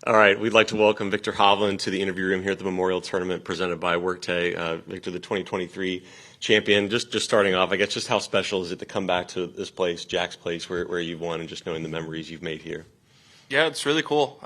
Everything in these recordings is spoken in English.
All right, we'd like to welcome Viktor Hovland to the interview room here at the Memorial Tournament presented by Workday. Viktor, the 2023 champion. Just starting off, I guess, just how special is it to come back to this place, Jack's Place, where you've won, and just knowing the memories you've made here? Yeah, it's really cool.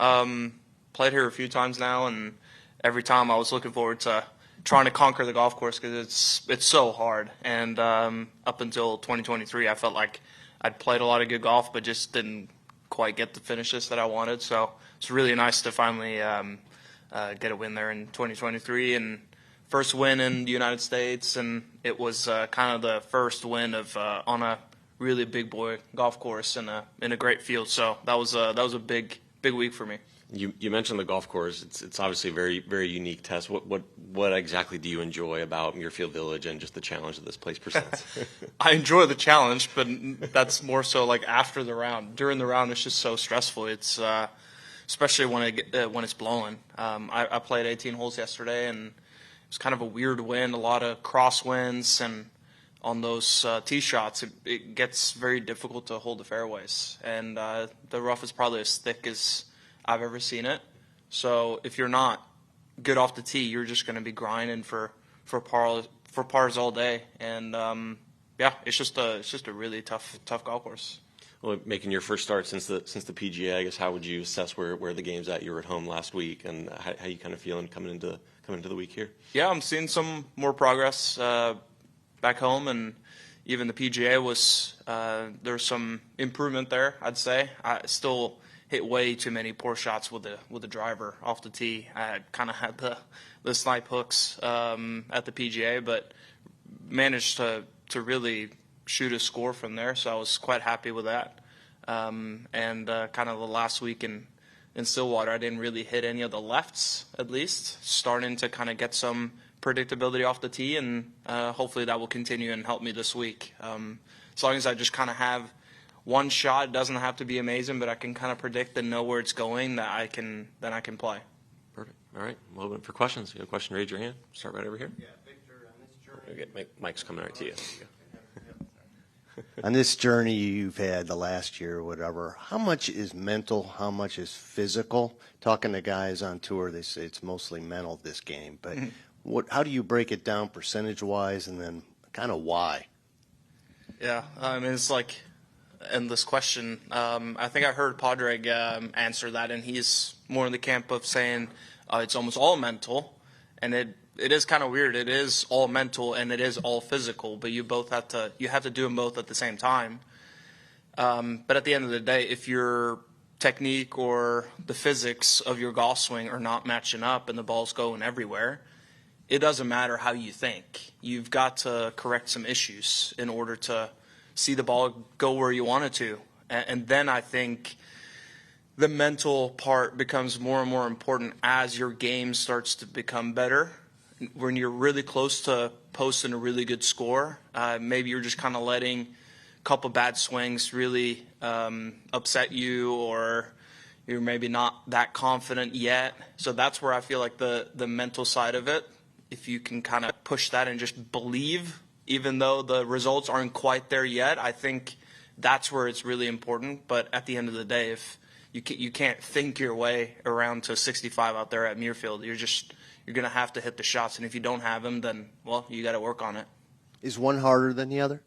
Played here a few times now, and every time I was looking forward to trying to conquer the golf course because it's so hard. And up until 2023, I felt like I'd played a lot of good golf, but just didn't quite get the finishes that I wanted. So it's really nice to finally get a win there in 2023, and first win in the United States, and it was kind of the first win of on a really big boy golf course in a great field. So that was a big week for me. You mentioned the golf course. It's obviously a very unique test. What exactly do you enjoy about Muirfield Village and just the challenge that this place presents? I enjoy the challenge, but that's more so like after the round. During the round, it's just so stressful. It's especially when it's blowing. I played 18 holes yesterday, and it was kind of a weird wind, a lot of crosswinds, and on those tee shots, it gets very difficult to hold the fairways. And the rough is probably as thick as I've ever seen it. So if you're not good off the tee, you're just going to be grinding for pars all day. And yeah, it's just a really tough golf course. Well, making your first start since the PGA, I guess, how would you assess where the game's at? You were at home last week, and how you kind of feeling coming into the week here? Yeah, I'm seeing some more progress back home, and even the PGA was there's some improvement there. I'd say I still hit way too many poor shots with the driver off the tee. I kind of had the snipe hooks at the PGA, but managed to really shoot a score from there, so I was quite happy with that. And kind of the last week in Stillwater, I didn't really hit any of the lefts, at least. Starting to kind of get some predictability off the tee, and hopefully that will continue and help me this week. As long as I just kind of have one shot, it doesn't have to be amazing, but I can kind of predict and know where it's going, then I can play. Perfect. All right, a little bit for questions. If you have a question, raise your hand. Start right over here. Yeah, Victor, on this journey. Mike's coming right to you. On this journey you've had the last year or whatever, how much is mental, how much is physical? Talking to guys on tour, they say it's mostly mental, this game. But how do you break it down percentage-wise, and then kind of why? Yeah, I mean, it's like endless question. I think I heard Padraig answer that, and he's more in the camp of saying it's almost all mental, and it is kind of weird. It is all mental and it is all physical, but you have to do them both at the same time. But at the end of the day, if your technique or the physics of your golf swing are not matching up and the ball's going everywhere, it doesn't matter how you think. You've got to correct some issues in order to see the ball go where you want it to. And then I think the mental part becomes more and more important as your game starts to become better. When you're really close to posting a really good score, maybe you're just kind of letting a couple bad swings really upset you, or you're maybe not that confident yet. So that's where I feel like the mental side of it, if you can kind of push that and just believe, even though the results aren't quite there yet, I think that's where it's really important. But at the end of the day, if you can't think your way around to 65 out there at Muirfield, you're going to have to hit the shots, and if you don't have them, then, well, you got to work on it. Is one harder than the other?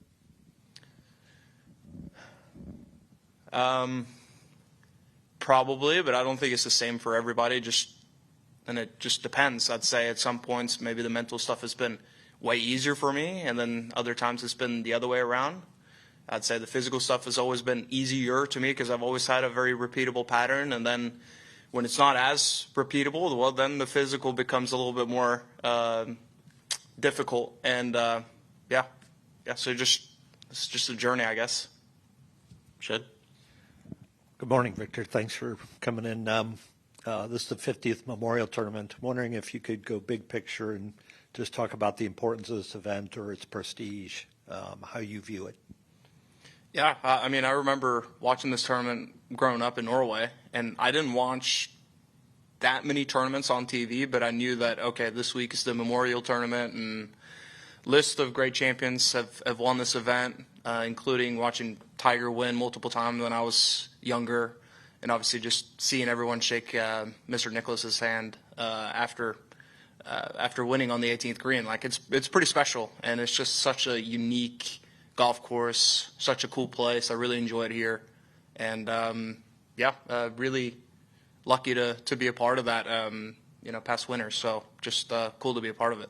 Probably, but I don't think it's the same for everybody. And it just depends. I'd say at some points maybe the mental stuff has been way easier for me, and then other times it's been the other way around. I'd say the physical stuff has always been easier to me because I've always had a very repeatable pattern, and then when it's not as repeatable, well, then the physical becomes a little bit more difficult. And, yeah, so it's just a journey, I guess. Shed? Good morning, Victor. Thanks for coming in. This is the 50th Memorial Tournament. I'm wondering if you could go big picture and just talk about the importance of this event or its prestige, how you view it. Yeah, I mean, I remember watching this tournament growing up in Norway, and I didn't watch that many tournaments on TV, but I knew that, okay, this week is the Memorial Tournament, and list of great champions have won this event, including watching Tiger win multiple times when I was younger, and obviously just seeing everyone shake Mr. Nicklaus's hand after winning on the 18th green, like it's pretty special, and it's just such a unique golf course, such a cool place. I really enjoy it here, and really lucky to be a part of that. Past winners, so just cool to be a part of it.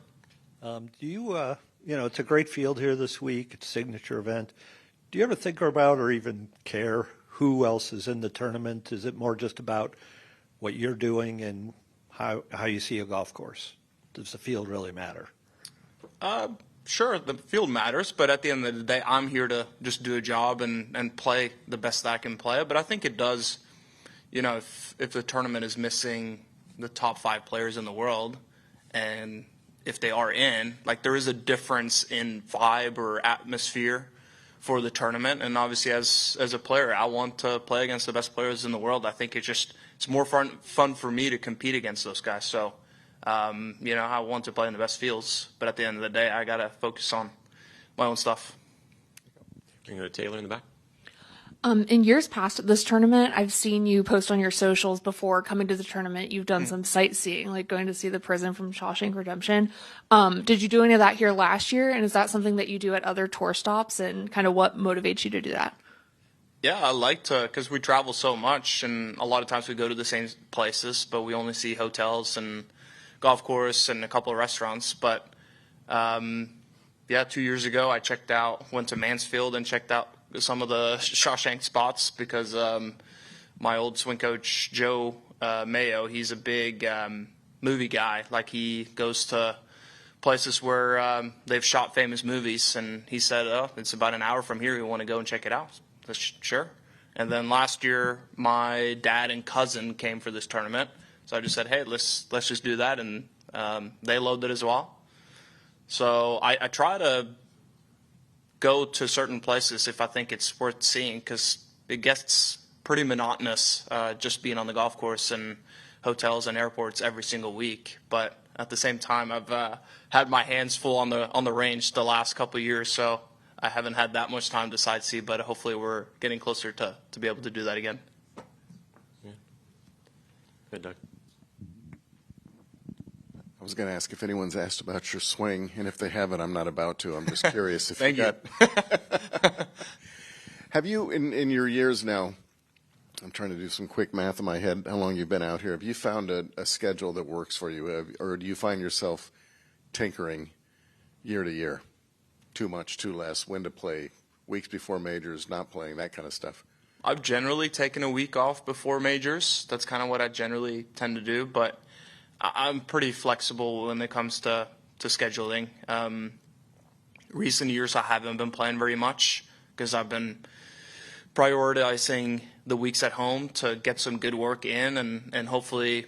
Do you, it's a great field here this week. It's a signature event. Do you ever think about or even care who else is in the tournament? Is it more just about what you're doing and how you see a golf course? Does the field really matter? Sure, the field matters, but at the end of the day, I'm here to just do a job and play the best that I can play. But I think it does, if the tournament is missing the top 5 players in the world, and if they are in, like, there is a difference in vibe or atmosphere for the tournament. And obviously, as a player, I want to play against the best players in the world. I think it's more fun for me to compete against those guys. So, I want to play in the best fields, but at the end of the day, I got to focus on my own stuff. Can you go to Taylor in the back? In years past at this tournament, I've seen you post on your socials before coming to the tournament. You've done some sightseeing, like going to see the prison from Shawshank Redemption. Did you do any of that here last year? And is that something that you do at other tour stops? And kind of what motivates you to do that? Yeah, I like to, because we travel so much, and a lot of times we go to the same places, but we only see hotels and golf course and a couple of restaurants. But 2 years ago, I went to Mansfield and checked out some of the Shawshank spots because my old swing coach, Joe Mayo, he's a big movie guy. Like, he goes to places where they've shot famous movies, and he said, it's about an hour from here. You want to go and check it out? I said, sure. And then last year, my dad and cousin came for this tournament. So I just said, hey, let's just do that, and they loaded as well. So I try to go to certain places if I think it's worth seeing, because it gets pretty monotonous just being on the golf course and hotels and airports every single week. But at the same time, I've had my hands full on the range the last couple of years, so I haven't had that much time to sightsee. But hopefully, we're getting closer to be able to do that again. Yeah. Good, Doug. I was going to ask if anyone's asked about your swing, and if they haven't, I'm not about to. I'm just curious if Thank you. Have you, in your years now, I'm trying to do some quick math in my head, how long you've been out here, have you found a schedule that works for you, or do you find yourself tinkering year to year? Too much, too less, when to play, weeks before majors, not playing, that kind of stuff? I've generally taken a week off before majors. That's kind of what I generally tend to do, but I'm pretty flexible when it comes to scheduling. Recent years, I haven't been playing very much because I've been prioritizing the weeks at home to get some good work in and hopefully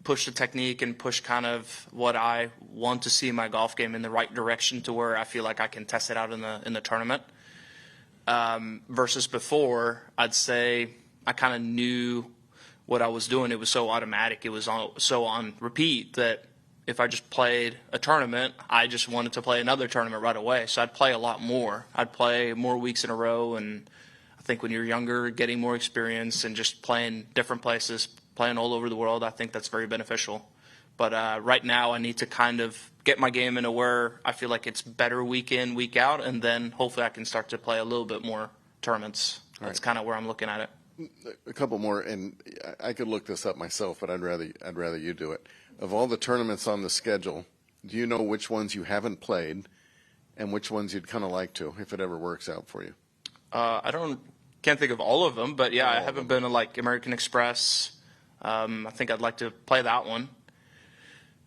push the technique and push kind of what I want to see in my golf game in the right direction to where I feel like I can test it out in the tournament. Versus before, I'd say I kind of knew what I was doing. It was so automatic. It was so on repeat that if I just played a tournament, I just wanted to play another tournament right away. So I'd play a lot more. I'd play more weeks in a row. And I think when you're younger, getting more experience and just playing different places, playing all over the world, I think that's very beneficial. But right now I need to kind of get my game into where I feel like it's better week in, week out, and then hopefully I can start to play a little bit more tournaments. That's kind of where I'm looking at it. A couple more, and I could look this up myself, but I'd rather you do it. Of all the tournaments on the schedule, do you know which ones you haven't played and which ones you'd kind of like to, if it ever works out for you? Can't think of all of them, but yeah, I haven't been to like American Express. I think I'd like to play that one.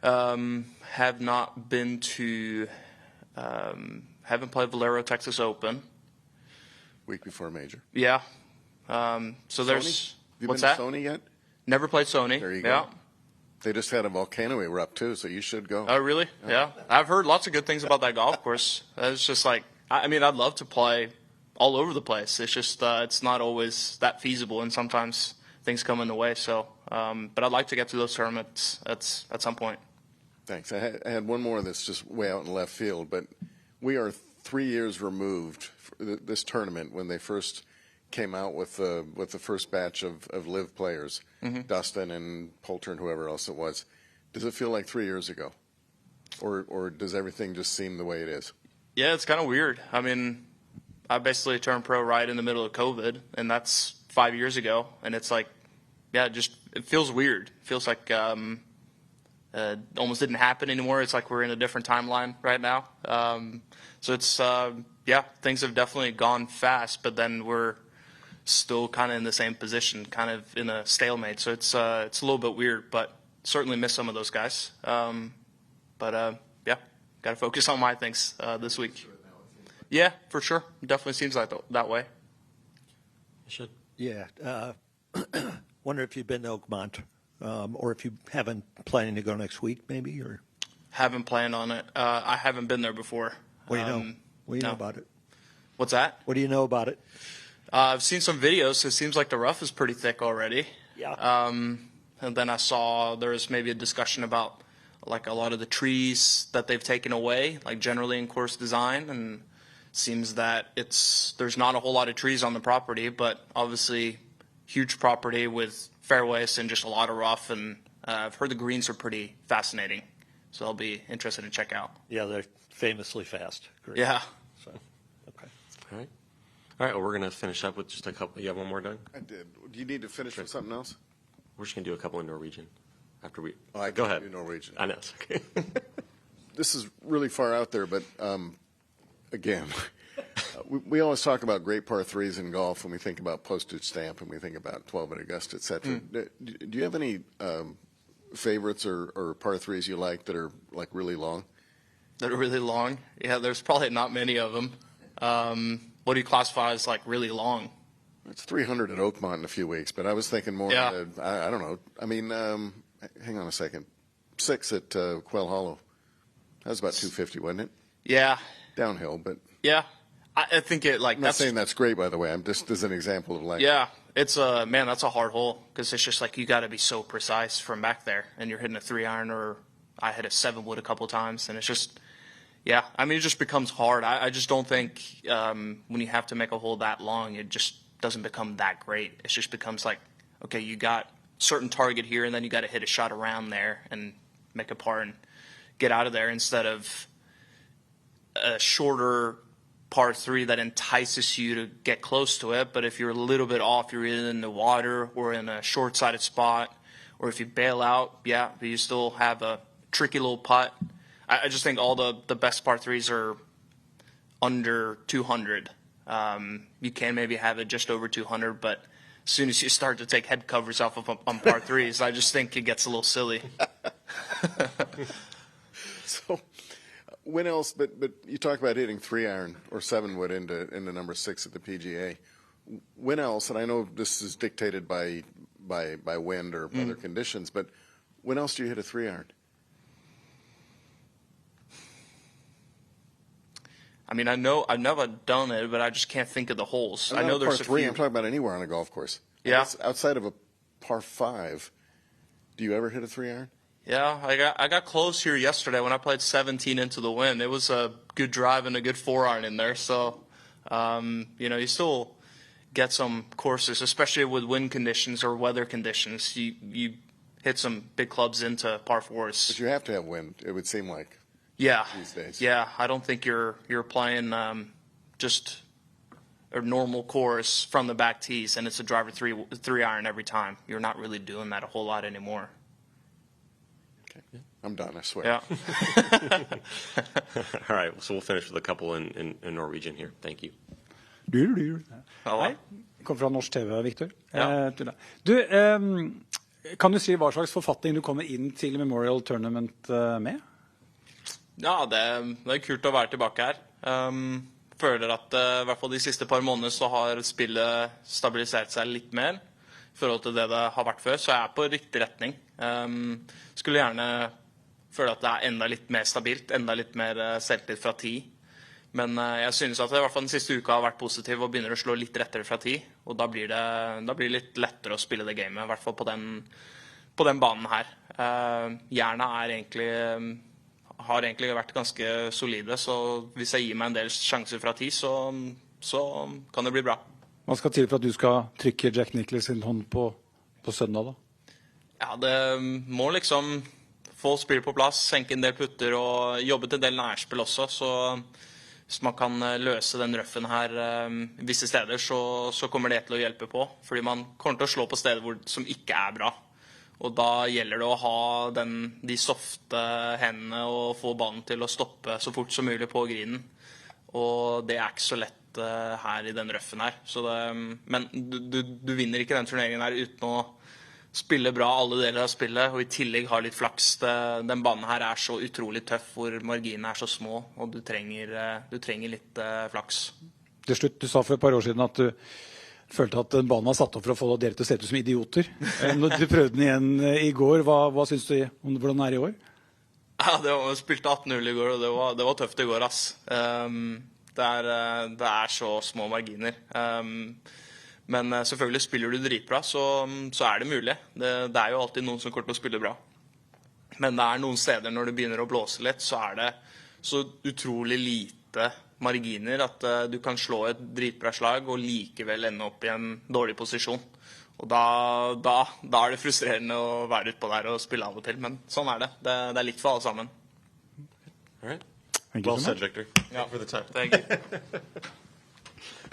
Have not been to, haven't played Valero Texas Open. Week before major. Yeah. So Sony? there's, Have you what's been that? to Sony yet? Never played Sony. There you go. Yeah. They just had a volcano erupt too, so you should go. Oh, really? Yeah. I've heard lots of good things about that golf course. It's just like, I mean, I'd love to play all over the place. It's just, it's not always that feasible, and sometimes things come in the way. So, but I'd like to get to those tournaments at some point. Thanks. I had one more that's just way out in left field, but we are 3 years removed from this tournament when they first came out with the first batch of live players, Dustin and Poulter and whoever else it was. Does it feel like 3 years ago, or does everything just seem the way it is? Yeah, it's kind of weird. I mean, I basically turned pro right in the middle of COVID, and that's 5 years ago. And it's like, yeah, it feels weird. It feels like almost didn't happen anymore. It's like we're in a different timeline right now. So it's, things have definitely gone fast, but then we're still kind of in the same position, kind of in a stalemate. So it's a little bit weird, but certainly miss some of those guys. Got to focus on my things this week. Yeah, for sure. Definitely seems like that way. You should. Yeah. Wonder if you've been to Oakmont, or if you haven't planning to go next week, maybe, or haven't planned on it. I haven't been there before. What do you know? What do you know about it? What's that? What do you know about it? I've seen some videos. So it seems like the rough is pretty thick already. Yeah. And then I saw there was maybe a discussion about like a lot of the trees that they've taken away, like generally in course design, and it seems that there's not a whole lot of trees on the property, but obviously huge property with fairways and just a lot of rough, and I've heard the greens are pretty fascinating, so I'll be interested to check out. Yeah, they're famously fast. Great. Yeah. So, okay. All right. All right, well, we're going to finish up with just a couple. You have one more, Doug? I did. Do you need to finish with something else? We're just going to do a couple in Norwegian after we. Oh, I go can't ahead. do Norwegian. I know. It's okay. This is really far out there, but again, we always talk about great par threes in golf when we think about postage stamp and we think about 12 at Augusta, et cetera. Do you have any favorites or par threes you like that are like really long? That are really long? Yeah, there's probably not many of them. What do you classify as like really long? It's 300 at Oakmont in a few weeks, but I was thinking more. Yeah. I don't know. I mean, hang on a second. 6 at Quail Hollow. That was about 250, wasn't it? Yeah. Downhill, but Yeah. I think it like I'm not saying that's great, by the way. I'm just as an example of like. Yeah, it's that's a hard hole because it's just like you got to be so precise from back there, and you're hitting a 3-iron, or I hit a 7-wood a couple times, and it's just, yeah. I mean, it just becomes hard. I just don't think when you have to make a hole that long, it just doesn't become that great. It just becomes like, okay, you got certain target here, and then you got to hit a shot around there and make a par and get out of there, instead of a shorter par 3 that entices you to get close to it. But if you're a little bit off, you're either in the water or in a short-sided spot, or if you bail out, yeah, but you still have a tricky little putt. I just think all the best par 3s are under 200. You can maybe have it just over 200, but as soon as you start to take head covers off of on par 3s, I just think it gets a little silly. So, when else? But you talk about hitting 3-iron or 7-wood into number 6 at the PGA. When else? And I know this is dictated by wind or other conditions, but when else do you hit a 3-iron? I mean, I know I've never done it, but I just can't think of the holes. I know there's par a 3. few. I'm talking about anywhere on a golf course. Yeah. Outside of a par 5, do you ever hit a 3-iron? Yeah, I got close here yesterday when I played 17 into the wind. It was a good drive and a good 4-iron in there. So, you still get some courses, especially with wind conditions or weather conditions. You hit some big clubs into par 4s. But you have to have wind, it would seem like. Yeah, these days. Yeah, I don't think you're playing just a normal course from the back tees and it's a driver 3-iron every time. You're not really doing that a whole lot anymore. Okay. I'm done, I swear. Yeah. All right, so we'll finish with a couple in Norwegian here. Thank you. Hei, kom fra norsk TV, Viktor. Ja. Kan du si hva slags forfatning du kommer inn til Memorial Tournament med? Ja, det er kult å være tilbake her. Føler at i hvert fall de siste par månedene så har spillet stabilisert seg litt mer i forhold til det har vært før, så jeg på riktig retning. Skulle gjerne føle at det enda litt mer stabilt, enda litt mer selvtillit fra 10. Men jeg synes at i hvert fall den siste uka har vært positiv og begynner å slå litt rettere fra 10. Og da blir det litt lettere å spille det gamet, i hvert fall på den banen her. Jerna har egentlig vært ganske solide, så hvis jeg gir meg en del sjanser fra 10, så kan det bli bra. Hva skal til for at du skal trykke Jack Nicklaus sin hånd på søndag da? Ja, det må liksom få spill på plass, senke en del putter og jobbe til en del nærspill også, så hvis man kan løse den røffen her visse steder, så kommer det til å hjelpe på, fordi man kommer til å slå på steder som ikke er bra. Og da gjelder det å ha de softe hendene og få ballen til å stoppe så fort som mulig på grinen. Og det er ikke så lett her i den røffen her. Men du vinner ikke den turneringen her uten å spille bra alle deler av spillet, og i tillegg ha litt flaks. Den banen her er så utrolig tøff, hvor marginene er så små, og du trenger litt flaks. Til slutt, du sa for et par år siden at du følte at den banen var satt opp for å få dere til å se ut som idioter. Når du prøvde den igjen i går, hva synes du om hvordan den er i år? Ja, jeg spilte 18-0 i går, og det var tøft i går, ass. Det er så små marginer. Men selvfølgelig spiller du dritbra, så er det mulig. Det er jo alltid noen som kommer til å spille bra. Men det er noen steder når det begynner å blåse litt, så er det så utrolig lite marginer at du kan slå et dritbra slag og likevel ende opp i en dårlig posisjon. Og da er det frustrerende å være ute på der og spille av og til, men sånn er det. Det er likt for alle sammen. All right. Well said, Victor. Yeah. For the time. Thank you.